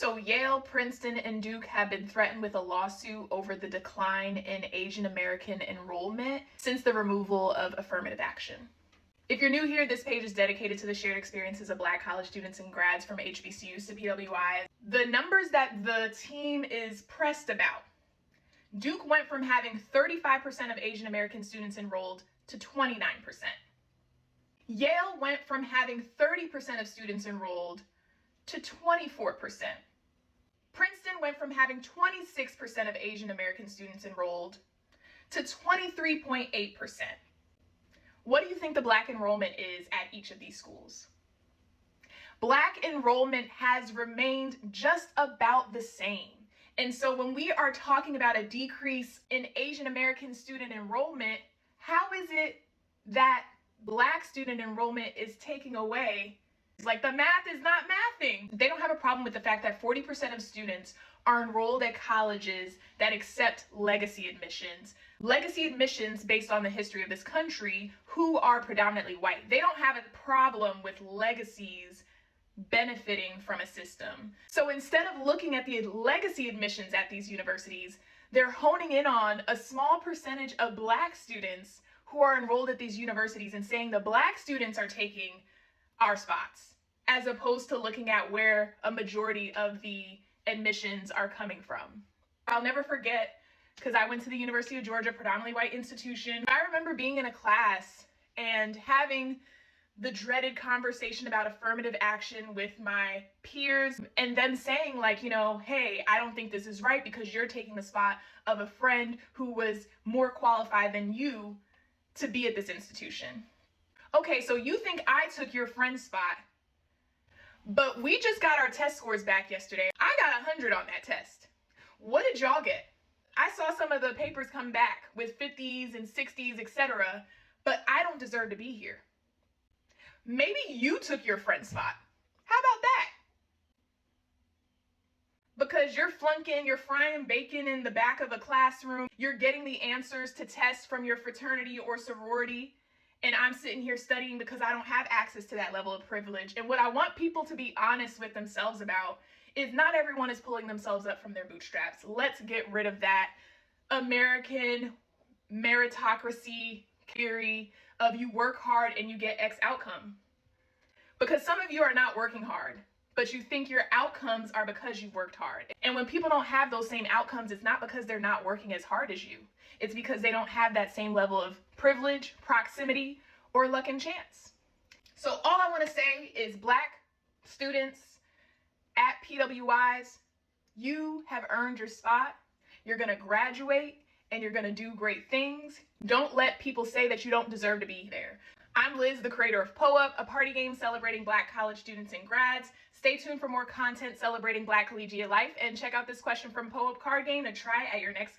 So Yale, Princeton, and Duke have been threatened with a lawsuit over the decline in Asian American enrollment since the removal of affirmative action. If you're new here, this page is dedicated to the shared experiences of Black college students and grads from HBCUs to PWIs. The numbers that the team is pressed about. Duke went from having 35% of Asian American students enrolled to 29%. Yale went from having 30% of students enrolled to 24%. Princeton went from having 26% of Asian American students enrolled to 23.8%. What do you think the Black enrollment is at each of these schools? Black enrollment has remained just about the same. And so when we are talking about a decrease in Asian American student enrollment, how is it that Black student enrollment is taking away? Like, the math is not mathing. They don't have a problem with the fact that 40% of students are enrolled at colleges that accept legacy admissions. Legacy admissions based on the history of this country who are predominantly white. They don't have a problem with legacies benefiting from a system. So instead of looking at the legacy admissions at these universities, they're honing in on a small percentage of Black students who are enrolled at these universities and saying the Black students are taking our spots, as opposed to looking at where a majority of the admissions are coming from. I'll never forget, because I went to the University of Georgia, predominantly white institution. I remember being in a class and having the dreaded conversation about affirmative action with my peers and them saying, like, you know, hey, I don't think this is right because you're taking the spot of a friend who was more qualified than you to be at this institution. Okay, so you think I took your friend's spot, but we just got our test scores back yesterday. I got 100 on that test. What did y'all get? I saw some of the papers come back with 50s and 60s, etc., but I don't deserve to be here. Maybe you took your friend's spot. How about that? Because you're flunking, you're frying bacon in the back of a classroom, you're getting the answers to tests from your fraternity or sorority, and I'm sitting here studying because I don't have access to that level of privilege. And what I want people to be honest with themselves about is not everyone is pulling themselves up from their bootstraps. Let's get rid of that American meritocracy theory of you work hard and you get X outcome. Because some of you are not working hard, but you think your outcomes are because you worked hard. And when people don't have those same outcomes, it's not because they're not working as hard as you. It's because they don't have that same level of privilege, proximity, or luck and chance. So all I want to say is, Black students at PWIs, you have earned your spot. You're going to graduate and you're going to do great things. Don't let people say that you don't deserve to be there. I'm Liz, the creator of POUP, a party game celebrating Black college students and grads. Stay tuned for more content celebrating Black collegiate life, and check out this question from POUP card game to try at your next